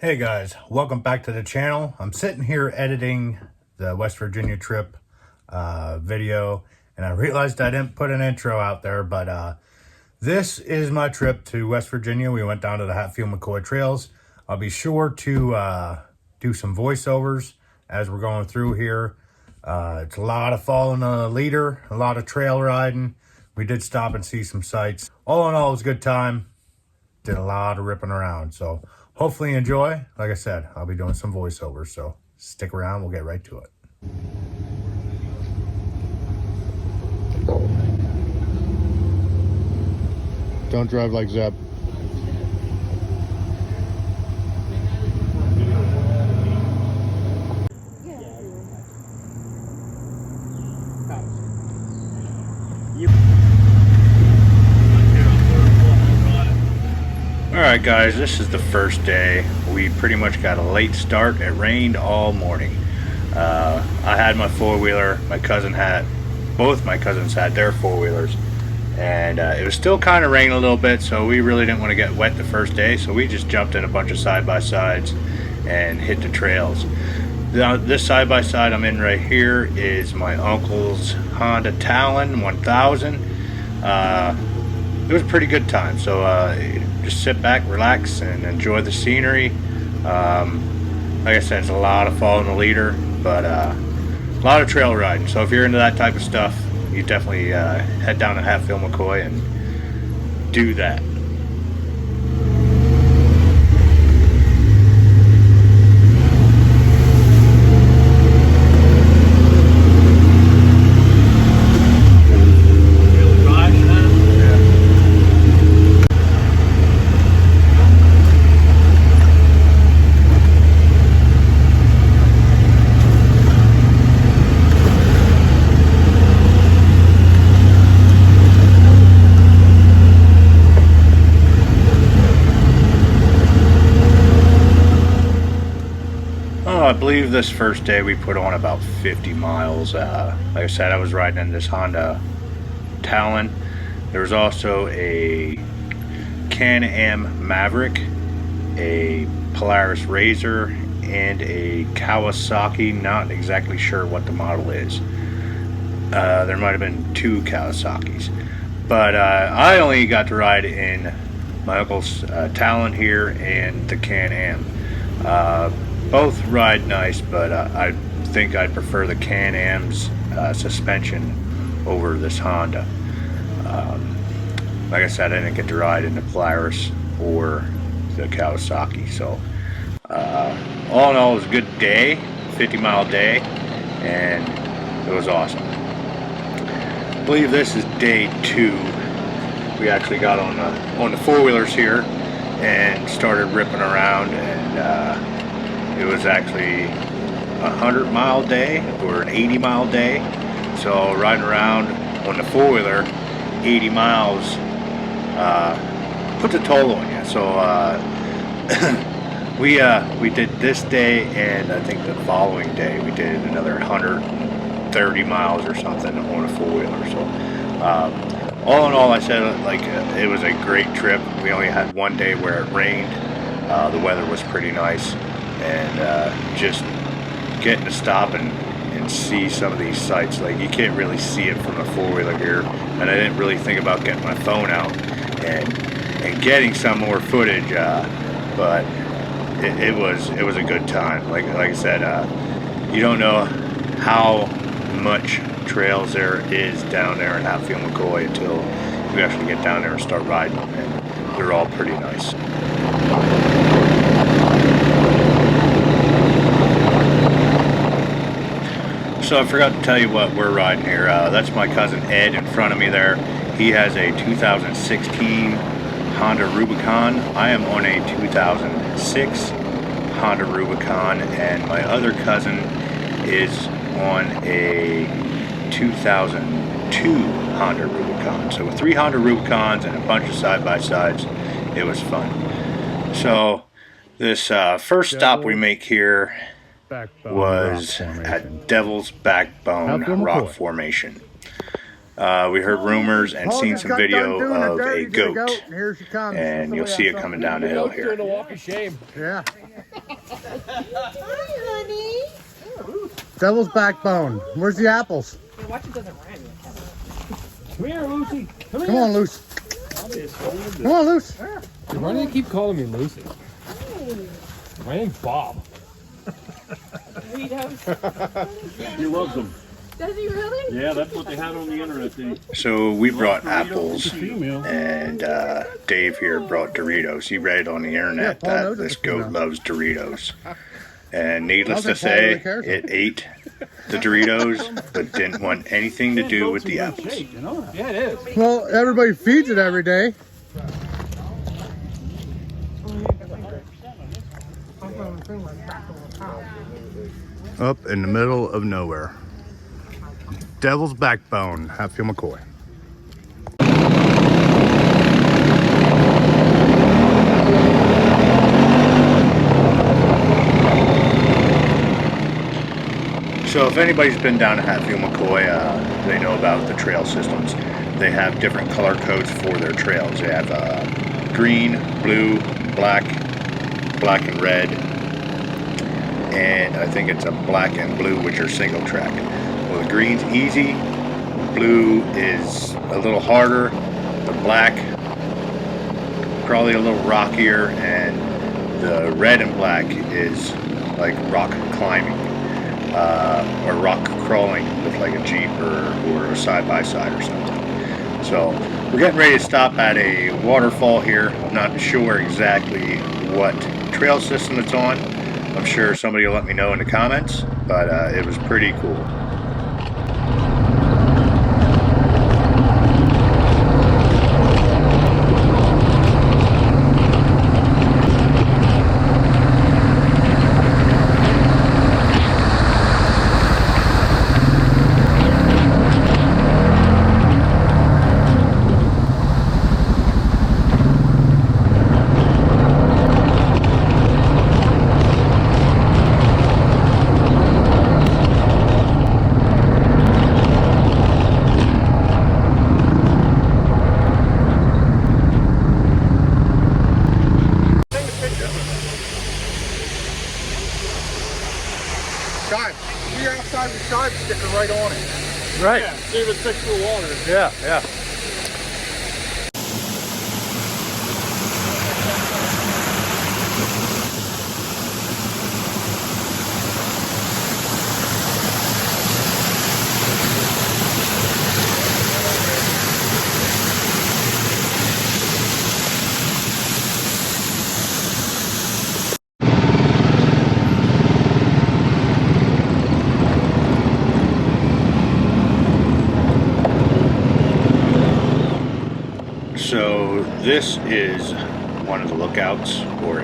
Hey guys, welcome back to the channel. I'm sitting here editing the West Virginia trip video, and I realized I didn't put an intro out there, but this is my trip to West Virginia. We went down to the Hatfield MacCoy trails. I'll be sure to do some voiceovers as we're going through here. It's a lot of following a leader, a lot of trail riding. We did stop and see some sights. All in all, it was a good time. Did a lot of ripping around, so hopefully you enjoy. Like I said, I'll be doing some voiceovers, so stick around. We'll get right to it. Don't drive like Zeb. Alright guys, this is the first day. We pretty much got a late start. It rained all morning. I had my four-wheeler, both my cousins had their four-wheelers, and it was still kind of raining a little bit, so we really didn't want to get wet the first day, so we just jumped in a bunch of side-by-sides and hit the trails. Now, this side-by-side I'm in right here is my uncle's Honda Talon 1000. It was a pretty good time, so just sit back, relax, and enjoy the scenery. Like I said, it's a lot of following the leader, but a lot of trail riding. So if you're into that type of stuff, you definitely head down to Hatfield MacCoy and do that. I believe this first day we put on about 50 miles. Like I said, I was riding in this Honda Talon. There was also a Can-Am Maverick, a Polaris Razor, and a Kawasaki. Not exactly sure what the model is. There might have been two Kawasaki's, but I only got to ride in my uncle's Talon here and the Can-Am. Both ride nice, but I think I'd prefer the Can-Am's suspension over this Honda. Like I said, I didn't get to ride in the Polaris or the Kawasaki, so all in all, it was a good day, 50-mile day, and it was awesome. I believe this is day 2. We actually got on the four-wheelers here and started ripping around, and it was actually a 100-mile day or an 80-mile day. So riding around on the four-wheeler 80 miles puts a toll on you. So we did this day, and I think the following day we did another 130 miles or something on a four-wheeler. So all in all, I said it was a great trip. We only had one day where it rained. The weather was pretty nice. And just getting to stop and see some of these sights. Like, you can't really see it from a four-wheeler here, and I didn't really think about getting my phone out and getting some more footage, but it was a good time. Like I said, you don't know how much trails there is down there in Hatfield MacCoy until you actually get down there and start riding, and they're all pretty nice. So I forgot to tell you what we're riding here. That's my cousin Ed in front of me there. He has a 2016 Honda Rubicon. I am on a 2006 Honda Rubicon, and my other cousin is on a 2002 Honda Rubicon. So with 3 Honda Rubicons and a bunch of side-by-sides, it was fun. So this first stop we make here was at Devil's Backbone Rock Formation. We heard rumors and seen some video of a goat, and you'll see it coming down the hill here. Yeah. honey. Devil's backbone. Where's the apples? Watch it doesn't rhyme. Come here, Lucy. Come on, Luce. Come on, Luce. Why do you keep calling me Lucy? My name's Bob. Doritos. He loves them. Does he really? Yeah, that's what they had on the internet. So we brought apples, and Dave here brought Doritos. He read on the internet Yeah, Paul knows that this it's goat female. loves Doritos. And needless to I don't think Paul really say, cares. it ate the Doritos, but didn't want anything to do with the apples. You know that. Yeah, it is. Well, everybody feeds it every day. Up in the middle of nowhere. Devil's backbone, Hatfield MacCoy. So if anybody's been down to Hatfield MacCoy, they know about the trail systems. They have different color codes for their trails. They have green, blue, black, black and red, and I think it's a black and blue, which are single track. Well, the green's easy, blue is a little harder, the black probably a little rockier, and the red and black is like rock climbing. Or rock crawling with like a Jeep or a side-by-side or something. So we're getting ready to stop at a waterfall here. I'm not sure exactly what trail system it's on. I'm sure somebody will let me know in the comments, but it was pretty cool. You're outside the side sticker right on it. Right. Yeah, see if it sticks to the water. Yeah, yeah. So this is one of the lookouts, or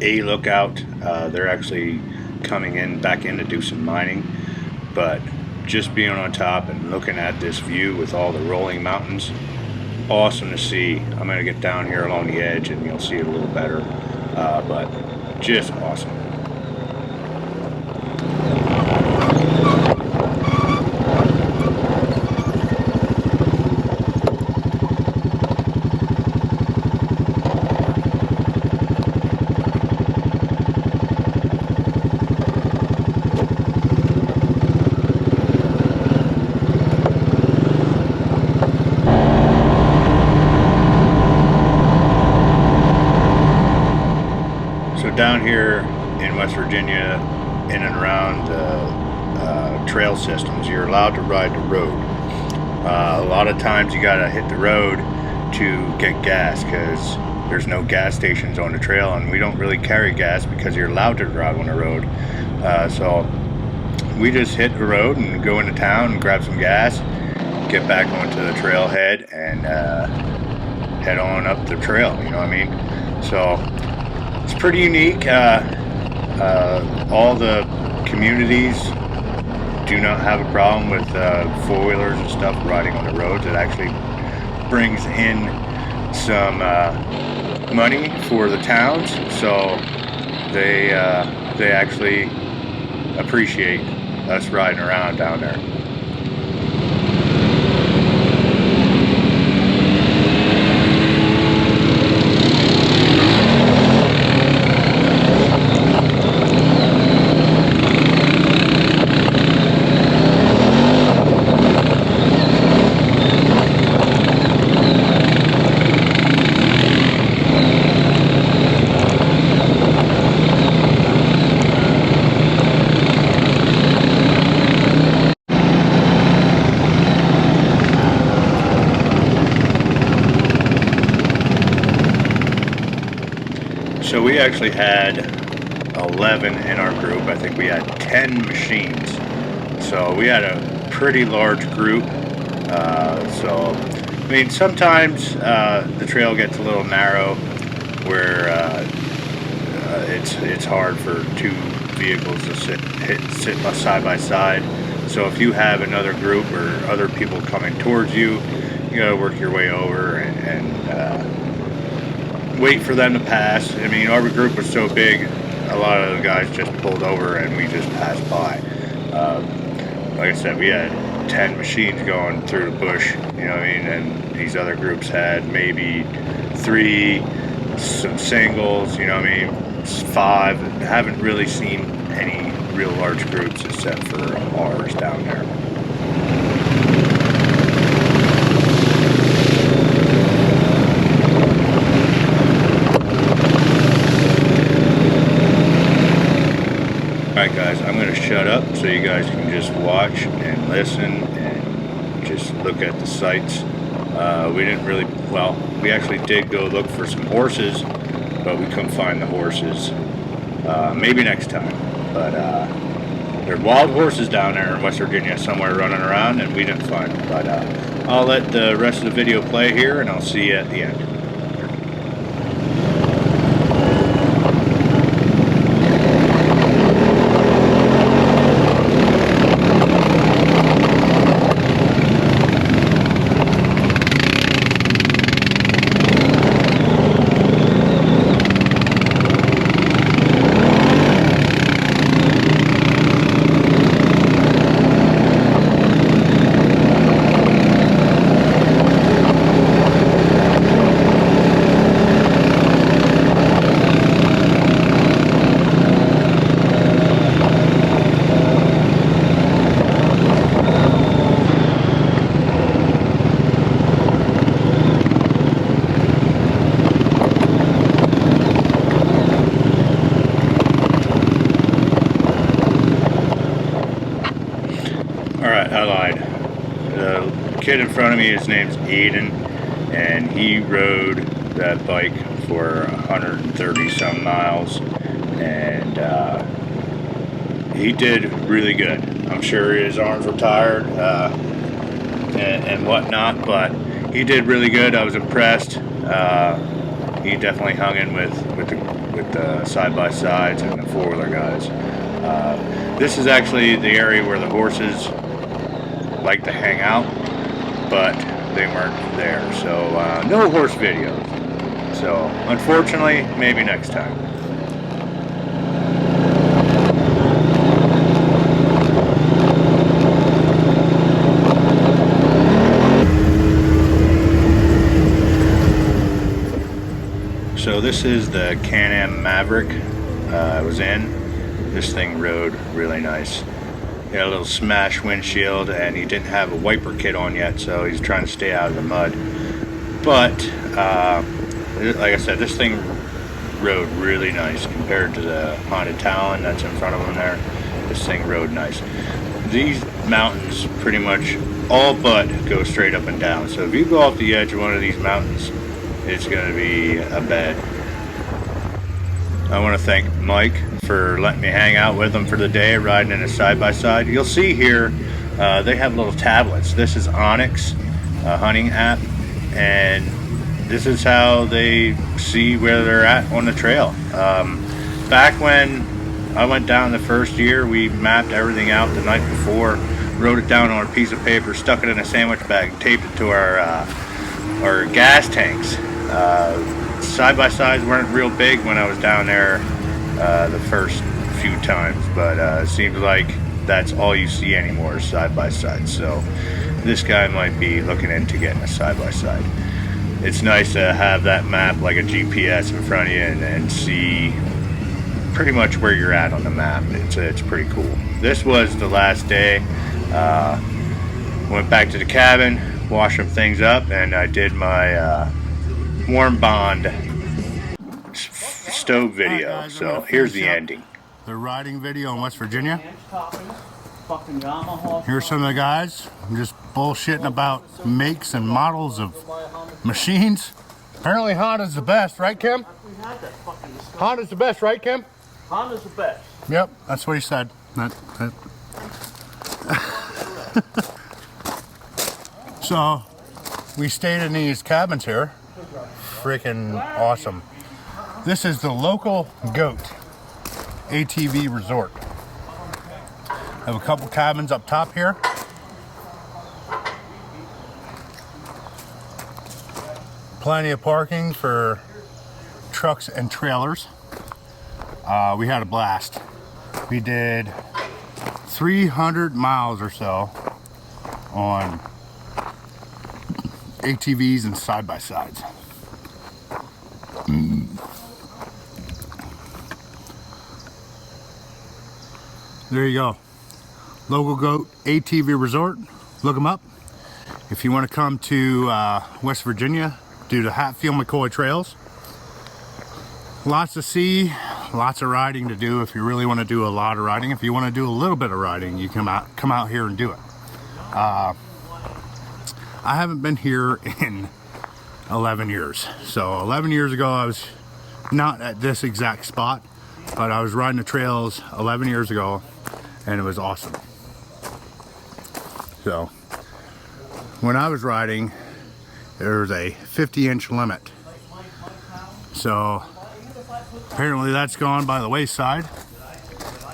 a lookout. They're actually coming back in to do some mining, but just being on top and looking at this view with all the rolling mountains, awesome to see. I'm going to get down here along the edge and you'll see it a little better, but just awesome. Down here in West Virginia, in and around the trail systems, you're allowed to ride the road. A lot of times you gotta hit the road to get gas because there's no gas stations on the trail, and we don't really carry gas because you're allowed to drive on the road. So we just hit the road and go into town and grab some gas, get back onto the trailhead, and head on up the trail, you know what I mean? So it's pretty unique. All the communities do not have a problem with four-wheelers and stuff riding on the roads. It actually brings in some money for the towns, so they actually appreciate us riding around down there. we actually had 11 in our group. I think we had 10 machines. So we had a pretty large group. So, I mean, sometimes the trail gets a little narrow where it's hard for two vehicles to sit side by side. So if you have another group or other people coming towards you, you gotta work your way over and wait for them to pass. I mean, our group was so big, a lot of the guys just pulled over and we just passed by. Like I said, we had 10 machines going through the bush, you know what I mean, and these other groups had maybe 3, some singles, you know what I mean, 5. Haven't really seen any real large groups except for ours down there. Alright guys, I'm going to shut up so you guys can just watch and listen and just look at the sights. We didn't really, well, we actually did go look for some horses, but we couldn't find the horses. Maybe next time. But there are wild horses down there in West Virginia somewhere running around and we didn't find them. But I'll let the rest of the video play here and I'll see you at the end. Alright, I lied. The kid in front of me, his name's Aiden, and he rode that bike for 130 some miles, and he did really good. I'm sure his arms were tired and whatnot, but he did really good. I was impressed. He definitely hung in with the side-by-sides and the four-wheeler guys. This is actually the area where the horses like to hang out, but they weren't there, so no horse videos. So unfortunately, maybe next time. So this is the Can-Am Maverick I was in. This thing rode really nice. He had a little smash windshield and he didn't have a wiper kit on yet, so he's trying to stay out of the mud. But like I said, this thing rode really nice compared to the Honda Talon that's in front of him there. This thing rode nice. These mountains pretty much all but go straight up and down, so if you go off the edge of one of these mountains, it's going to be a bed. I want to thank Mike for letting me hang out with them for the day, riding in a side-by-side. You'll see here, they have little tablets. This is Onyx, a hunting app, and this is how they see where they're at on the trail. Back when I went down the first year, we mapped everything out the night before, wrote it down on a piece of paper, stuck it in a sandwich bag, taped it to our gas tanks. Side-by-sides weren't real big when I was down there the first few times, but it seems like that's all you see anymore is side-by-sides. So this guy might be looking into getting a side-by-side. It's nice to have that map like a GPS in front of you and see pretty much where you're at on the map. It's pretty cool. This was the last day. Went back to the cabin, washed some things up, and I did my warm bond stove video. Right, guys, so here's the ending. The riding video in West Virginia. Here's some of the guys. I'm just bullshitting about makes and models of machines. Apparently Honda's the best, right, Kim? Honda's the best, right, Kim? Honda's the best. Yep, that's what he said. So, we stayed in these cabins here. Freaking awesome. This is the local Goat ATV resort. I have a couple cabins up top here. Plenty of parking for trucks and trailers. We had a blast. We did 300 miles or so on ATVs and side-by-sides. There you go. Local Goat ATV Resort. Look them up. If you want to come to West Virginia, do the Hatfield MacCoy trails. Lots to see, lots of riding to do if you really want to do a lot of riding. If you want to do a little bit of riding, you come out here and do it. I haven't been here in 11 years. So 11 years ago, I was not at this exact spot, but I was riding the trails 11 years ago, and it was awesome. So when I was riding, there was a 50-inch limit. So apparently that's gone by the wayside.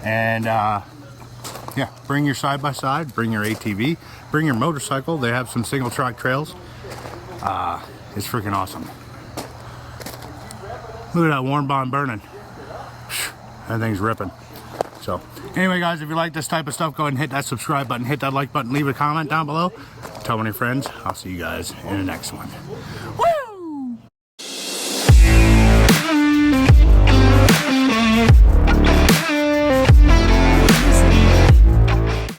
And yeah, bring your side-by-side, bring your ATV, bring your motorcycle. They have some single track trails. It's freaking awesome. Look at that warm bond burning. That thing's ripping. So anyway, guys, if you like this type of stuff, go ahead and hit that subscribe button, hit that like button, leave a comment down below. Tell one of your friends. I'll see you guys in the next one. Woo!